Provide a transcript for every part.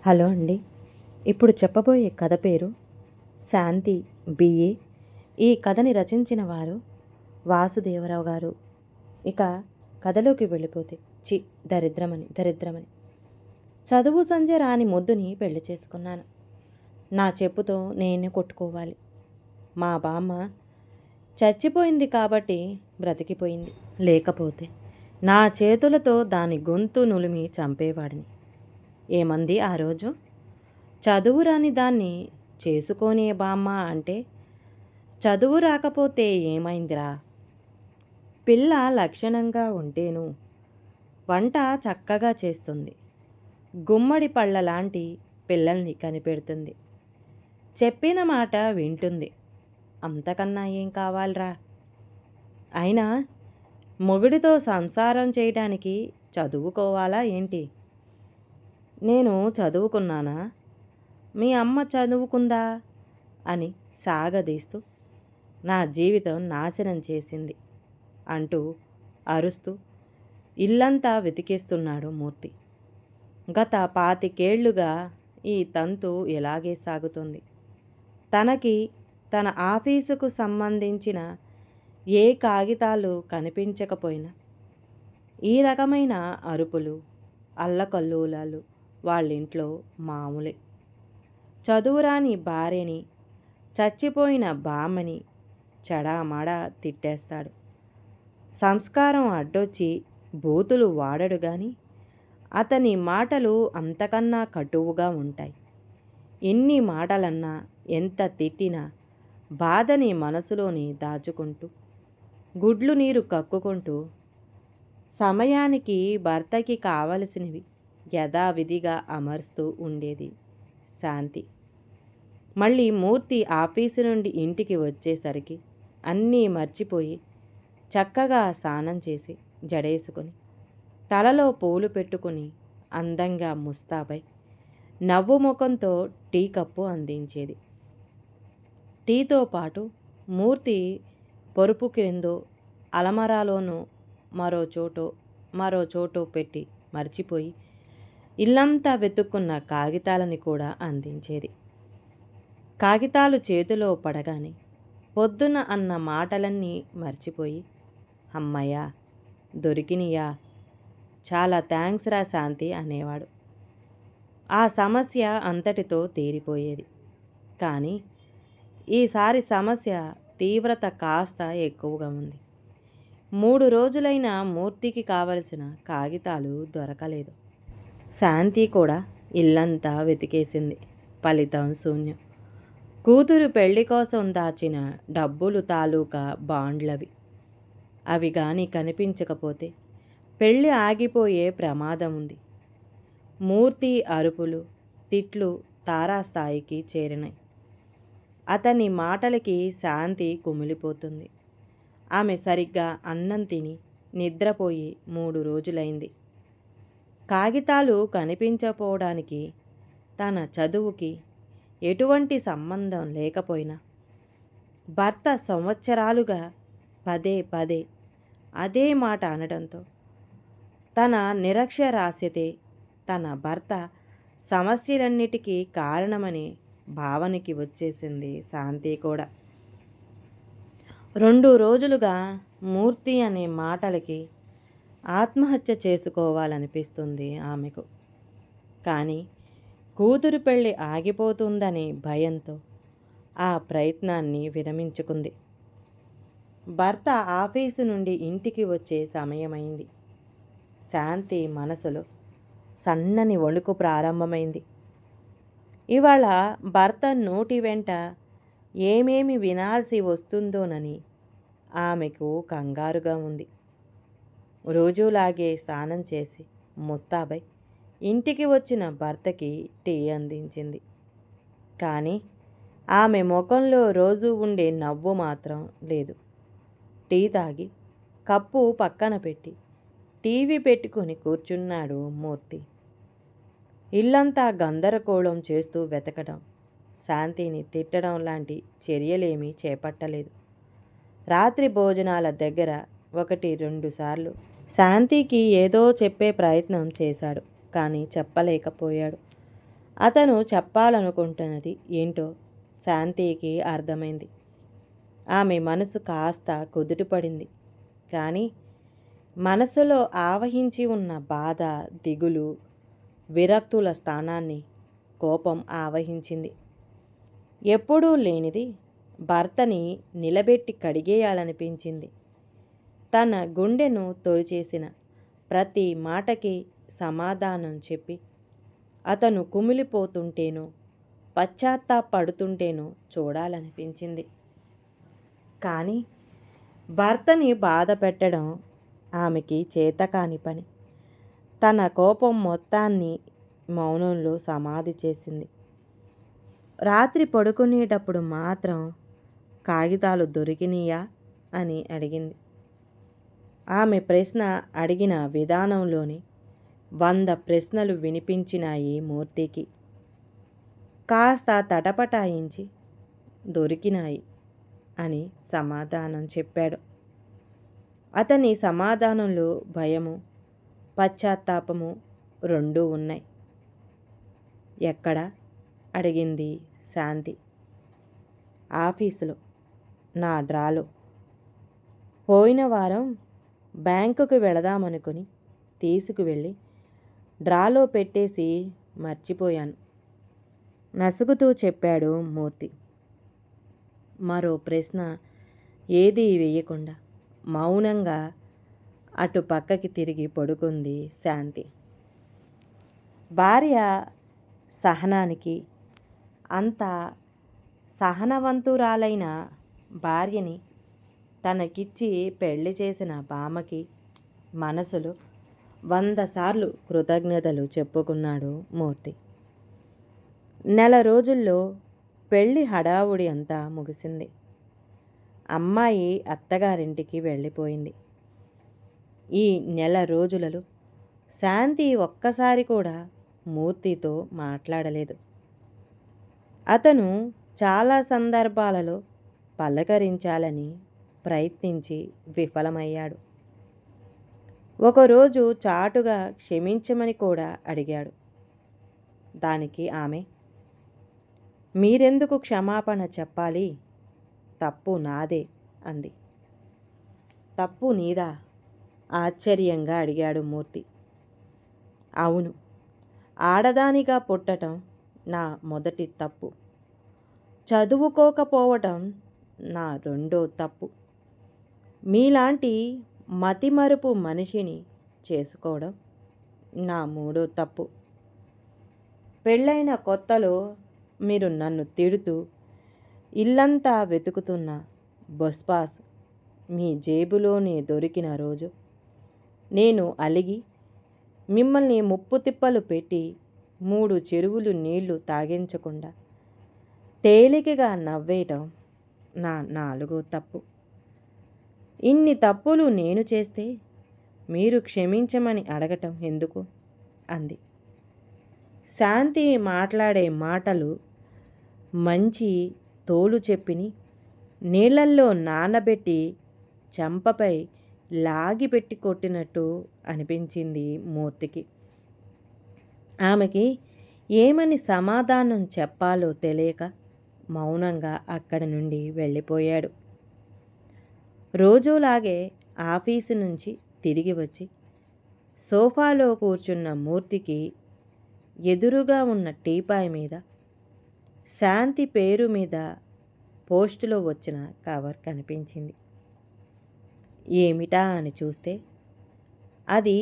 Hello అండి. ఇప్పుడు చెప్పబోయే కథ పేరు 'శాంతి బిఏ'. ఈ కథని రచించిన వారు వాసుదేవరావు గారు. ఇక కథలోకి వెళ్ళిపోతే చి దరిద్రమని చదువు సంధ్య రాని మొద్దుని పెళ్లి చేసుకున్నాను. నా చెప్పుతో నేనే కొట్టుకోవాలి. మా బామ్మ చచ్చిపోయింది కాబట్టి బ్రతికిపోయింది. లేకపోతే నా చేతులతో దాని గొంతు నులిమి చంపేవాడిని. ఏమంది ఆ రోజు? చదువు రాని దాన్ని చేసుకోనే బామ్మ అంటే, చదువు రాకపోతే ఏమైందిరా? పిల్ల లక్షణంగా ఉంటేను వంట చక్కగా చేస్తుంది. గుమ్మడి పళ్ళ లాంటి పిల్లల్ని కనిపెడుతుంది. చెప్పిన మాట వింటుంది. అంతకన్నా ఏం కావాలరా? అయినా మొగుడితో సంసారం చేయడానికి చదువుకోవాలా ఏంటి? నేను చదువుకున్నానా? మీ అమ్మ చదువుకుందా? అని సాగదీస్తూ నా జీవితం నాశనం చేసింది అంటూ అరుస్తూ ఇల్లంతా వెతికేస్తున్నాడు మూర్తి. గత 25 ఏళ్లుగా ఈ తంతు ఇలాగే సాగుతుంది. తనకి తన ఆఫీసుకు సంబంధించిన ఏ కాగితాలు కనిపించకపోయినా ఈ రకమైన అరుపులు, అల్లకల్లోలాలు వాళ్ళింట్లో మామూలే. చదువురాని భార్యని, చచ్చిపోయిన బామ్మని చెడామడా తిట్టేస్తాడు. సంస్కారం అడ్డొచ్చి బూతులు వాడడు గాని అతని మాటలు అంతకన్నా కటువుగా ఉంటాయి. ఎన్ని మాటలన్నా, ఎంత తిట్టినా బాధని మనసులోని దాచుకుంటూ, గుడ్లు నీరు కక్కుకుంటూ సమయానికి భర్తకి కావలసినవి యథావిధిగా అమరుస్తూ ఉండేది శాంతి. మళ్ళీ మూర్తి ఆఫీసు నుండి ఇంటికి వచ్చేసరికి అన్నీ మర్చిపోయి చక్కగా స్నానం చేసి జడేసుకొని తలలో పూలు పెట్టుకుని అందంగా ముస్తాబై నవ్వు ముఖంతో టీ కప్పు అందించేది. టీతో పాటు మూర్తి పొరుపు క్రిందో అలమరాలోనూ మరో చోటో పెట్టి మర్చిపోయి ఇల్లంతా వెతుక్కున్న కాగితాలని కూడా అందించేది. కాగితాలు చేతిలో పడగానే పొద్దున అన్న మాటలన్నీ మర్చిపోయి, అమ్మయ్యా దొరికినయా, చాలా థ్యాంక్స్ రా శాంతి అనేవాడు. ఆ సమస్య అంతటితో తీరిపోయేది. కానీ ఈసారి సమస్య తీవ్రత కాస్త ఎక్కువగా ఉంది. 3 రోజులైనా మూర్తికి కావలసిన కాగితాలు దొరకలేదు. శాంతి కూడా ఇల్లంతా వెతికేసింది. ఫలితం శూన్యం. కూతురు పెళ్లి కోసం దాచిన డబ్బులు తాలూకా బాండ్లవి. అవి గాని కనిపించకపోతే పెళ్ళి ఆగిపోయే ప్రమాదం ఉంది. మూర్తి అరుపులు, తిట్లు తారాస్థాయికి చేరినాయి. అతని మాటలకి శాంతి కుమిలిపోతుంది. ఆమె సరిగ్గా అన్నం తిని నిద్రపోయి 3 రోజులైంది. కాగితాలు కనిపించకపోవడానికి తన చదువుకి ఎటువంటి సంబంధం లేకపోయినా భర్త సంవత్సరాలుగా పదే పదే అదే మాట అనడంతో తన నిరక్షరాస్యతే తన భర్త సమస్యలన్నిటికీ కారణమనే భావనకి వచ్చేసింది శాంతి కూడా. 2 రోజులుగా మూర్తి అనే మాటలకి ఆత్మహత్య చేసుకోవాలనిపిస్తుంది ఆమెకు. కానీ కూతురు పెళ్ళి ఆగిపోతుందనే భయంతో ఆ ప్రయత్నాన్ని విరమించుకుంది. భర్త ఆఫీసు నుండి ఇంటికి వచ్చే సమయమైంది. శాంతి మనసులో సన్నని వణుకు ప్రారంభమైంది. ఇవాళ భర్త నోటి వెంట ఏమేమి వినాల్సి వస్తుందోనని ఆమెకు కంగారుగా ఉంది. రోజులాగే స్నానం చేసి ముస్తాబై ఇంటికి వచ్చిన భర్తకి టీ అందించింది. కానీ ఆమె ముఖంలో రోజు ఉండే నవ్వు మాత్రం లేదు. టీ తాగి కప్పు పక్కన పెట్టి టీవీ పెట్టుకుని కూర్చున్నాడు మూర్తి. ఇల్లంతా గందరగోళం చేస్తూ వెతకడం, శాంతిని తిట్టడం లాంటి చర్యలేమీ చేపట్టలేదు. రాత్రి భోజనాల దగ్గర 1-2 సార్లు శాంతికి ఏదో చెప్పే ప్రయత్నం చేశాడు. కానీ చెప్పలేకపోయాడు. అతను చెప్పాలనుకుంటున్నది ఏంటో శాంతికి అర్థమైంది. ఆమె మనసు కాస్త కుదుటపడింది. కానీ మనసులో ఆవహించి ఉన్న బాధ, దిగులు, విరక్తుల స్థానాన్ని కోపం ఆవహించింది. ఎప్పుడూ లేనిది భర్తని నిలబెట్టి కడిగేయాలనిపించింది. తన గుండెను తొలిచేసిన ప్రతి మాటకి సమాధానం చెప్పి అతను కుమిలిపోతుంటేనో పశ్చాత్తాపడుతుంటేనో చూడాలనిపించింది. కానీ భర్తని బాధ పెట్టడం ఆమెకి చేతకాని పని. తన కోపం మొత్తాన్ని మౌనంలో సమాధి చేసింది. రాత్రి పడుకునేటప్పుడు మాత్రం కాగితాలు దొరికినాయా అని అడిగింది. ఆమె ప్రశ్న అడిగిన విధానంలోని 100 ప్రశ్నలు వినిపించినాయి మూర్తికి. కాస్త తటపటాయించి దొరికినాయి అని సమాధానం చెప్పాడు. అతని సమాధానంలో భయము, పశ్చాత్తాపము రెండూ ఉన్నాయి. ఎక్కడ అడిగింది శాంతి. ఆఫీసులో, నా డ్రాలో. పోయిన వారం బ్యాంకుకు వెళదామనుకుని తీసుకువెళ్ళి డ్రాలో పెట్టేసి మర్చిపోయాను నసుగుతూ చెప్పాడు మూర్తి. మరో ప్రశ్న ఏదీ వేయకుండా మౌనంగా అటు పక్కకి తిరిగి పడుకుంది శాంతి. భార్య సహనానికి, అంత సహనవంతురాలైన భార్యని తనకిచ్చి పెళ్లి చేసిన బామ్మకి మనసులో 100 సార్లు కృతజ్ఞతలు చెప్పుకున్నాడు మూర్తి. నెల రోజుల్లో పెళ్లి హడావుడి అంతా ముగిసింది. అమ్మాయి అత్తగారింటికి వెళ్ళిపోయింది. ఈ నెల రోజులలో శాంతి ఒక్కసారి కూడా మూర్తితో మాట్లాడలేదు. అతను చాలా సందర్భాలలో పలకరించాలని ప్రయత్నించి విఫలమయ్యాడు. ఒకరోజు చాటుగా క్షమించమని కూడా అడిగాడు. దానికి ఆమె, మీరెందుకు క్షమాపణ చెప్పాలి, తప్పు నాదే అంది. తప్పు నీదా? ఆశ్చర్యంగా అడిగాడు మూర్తి. అవును, ఆడదానిగా పుట్టటం నా మొదటి తప్పు. చదువుకోకపోవటం నా రెండో తప్పు. మీలాంటి మతిమరుపు మనిషిని చేసుకోవడం నా మూడో తప్పు. పెళ్ళైన కొత్తలో మీరు నన్ను తిడుతూ ఇల్లంతా వెతుకుతున్న బొస్పాస్ మీ జేబులోనే దొరికిన రోజు నేను అలిగి మిమ్మల్ని ముప్పు తిప్పలు పెట్టి 3 చెరువులు నీళ్లు తాగించకుండా తేలికగా నవ్వేయటం నా 4వ తప్పు. ఇన్ని తప్పులు నేను చేస్తే మీరు క్షమించమని అడగటం ఎందుకు అంది. శాంతి మాట్లాడే మాటలు మంచి తోలు చెప్పిని నీళ్ళల్లో నానబెట్టి చెంపపై లాగిపెట్టి కొట్టినట్టు అనిపించింది మూర్తికి. ఆమెకి ఏమని సమాధానం చెప్పాలో తెలియక మౌనంగా అక్కడి నుండి వెళ్ళిపోయాడు. రోజులాగే ఆఫీసు నుంచి తిరిగి వచ్చి సోఫాలో కూర్చున్న మూర్తికి ఎదురుగా ఉన్న టీపాయ్ మీద శాంతి పేరు మీద పోస్టులో వచ్చిన కవర్ కనిపించింది. ఏమిటా అని చూస్తే అది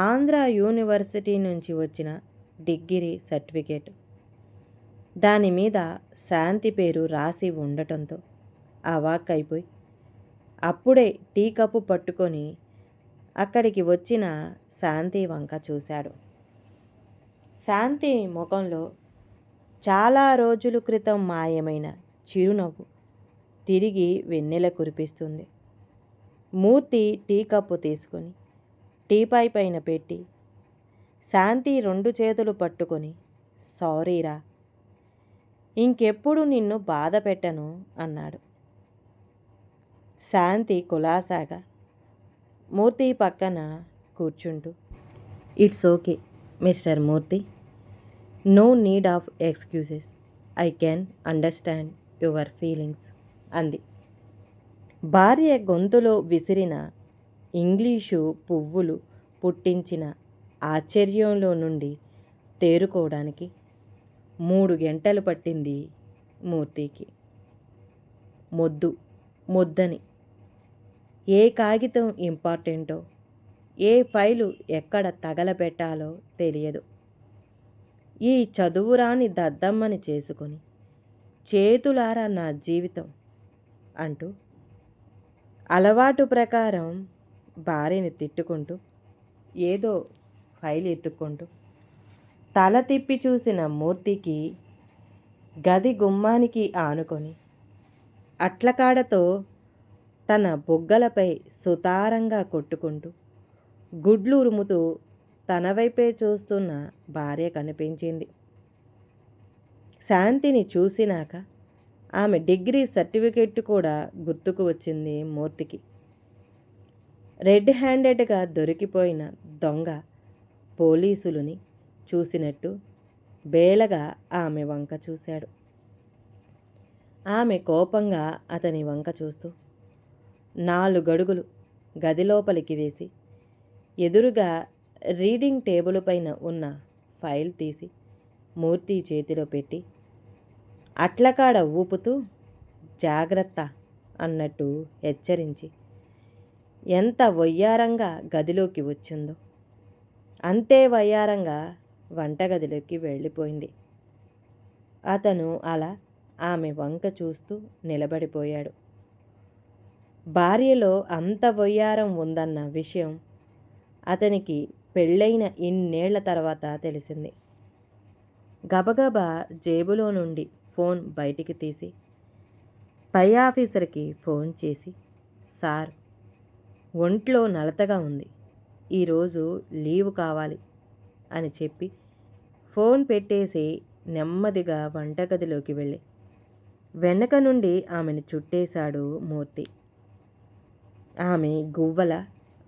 ఆంధ్ర యూనివర్సిటీ నుంచి వచ్చిన డిగ్రీ సర్టిఫికేట్. దాని మీద శాంతి పేరు రాసి ఉండటంతో అవాక్కైపోయి అప్పుడే టీ కప్పు పట్టుకొని అక్కడికి వచ్చిన శాంతి వంక చూశాడు. శాంతి ముఖంలో చాలా రోజుల క్రితం మాయమైన చిరునవ్వు తిరిగి వెన్నెల కురిపిస్తుంది. మూర్తి టీ కప్పు తీసుకొని టీపాయ్ పైన పెట్టి శాంతి 2 చేతులు పట్టుకొని, సారీరా, ఇంకెప్పుడు నిన్ను బాధ పెట్టను అన్నాడు. శాంతి కులాసాగా మూర్తి పక్కన కూర్చుంటూ, it's okay mister Murthy, no need of excuses. I can understand your feelings అంది. భార్య గొంతులో విసిరిన ఇంగ్లీషు పువ్వులు పుట్టించిన ఆశ్చర్యంలో నుండి తేరుకోవడానికి 3 గంటలు పట్టింది మూర్తికి. మొద్దని ఏ కాగితం ఇంపార్టెంటో, ఏ ఫైలు ఎక్కడ తగలబెట్టాలో తెలియదు. ఈ చదువురాని దద్దమ్మని చేసుకొని చేతులారా నా జీవితం అంటూ అలవాటు ప్రకారం భార్యని తిట్టుకుంటూ ఏదో ఫైల్ ఎత్తుక్కుంటూ తల తిప్పి చూసిన మూర్తికి గది గుమ్మానికి ఆనుకొని అట్లకాడతో తన బొగ్గలపై సుతారంగా కొట్టుకుంటూ గుడ్లు ఉరుముతూ తన వైపే చూస్తున్న భార్య కనిపించింది. శాంతిని చూసినాక ఆమె డిగ్రీ సర్టిఫికెట్ కూడా గుర్తుకు వచ్చింది మూర్తికి. రెడ్ హ్యాండెడ్గా దొరికిపోయిన దొంగ పోలీసులని చూసినట్టు బేలగా ఆమె వంక చూశాడు. ఆమె కోపంగా అతని వంక చూస్తూ 4 అడుగులు గదిలోపలికి వేసి ఎదురుగా రీడింగ్ టేబుల్ పైన ఉన్న ఫైల్ తీసి మూర్తి చేతిలో పెట్టి అట్లకాడ ఊపుతూ జాగ్రత్త అన్నట్టు హెచ్చరించి ఎంత వయ్యారంగా గదిలోకి వచ్చిందో అంతే వయ్యారంగా వంటగదిలోకి వెళ్ళిపోయింది. అతను అలా ఆమె వంక చూస్తూ నిలబడిపోయాడు. భార్యలో అంత వయ్యారం ఉందన్న విషయం అతనికి పెళ్ళైన ఇన్నేళ్ల తర్వాత తెలిసింది. గబగబా జేబులో నుండి ఫోన్ బయటికి తీసి పై ఆఫీసర్కి ఫోన్ చేసి, సార్, ఒంట్లో నలతగా ఉంది, ఈరోజు లీవ్ కావాలి అని చెప్పి ఫోన్ పెట్టేసి నెమ్మదిగా వంటగదిలోకి వెళ్ళి వెనక నుండి ఆమెను చుట్టేశాడు మూర్తి. ఆమె గువ్వల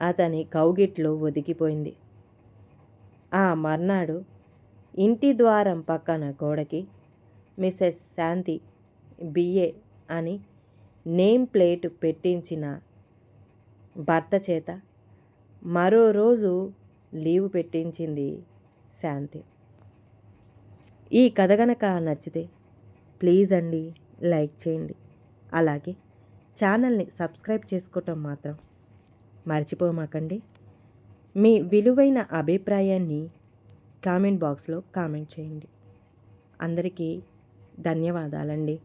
అతని కౌగిట్లో ఒదిగిపోయింది. ఆ మర్నాడు ఇంటి ద్వారం పక్కన గోడకి మిసెస్ శాంతి బిఏ అని నేమ్ ప్లేట్ పెట్టించిన భర్త చేత మరో రోజు లీవ్ పెట్టించింది శాంతి. ఈ కథ గనక నచ్చితే ప్లీజ్ అండి లైక్ చేయండి. అలాగే ఛానల్ని సబ్స్క్రైబ్ చేసుకోవటం మాత్రం మర్చిపోమాకండి. మీ విలువైన అభిప్రాయాన్ని కామెంట్ బాక్స్లో కామెంట్ చేయండి. అందరికీ ధన్యవాదాలండి.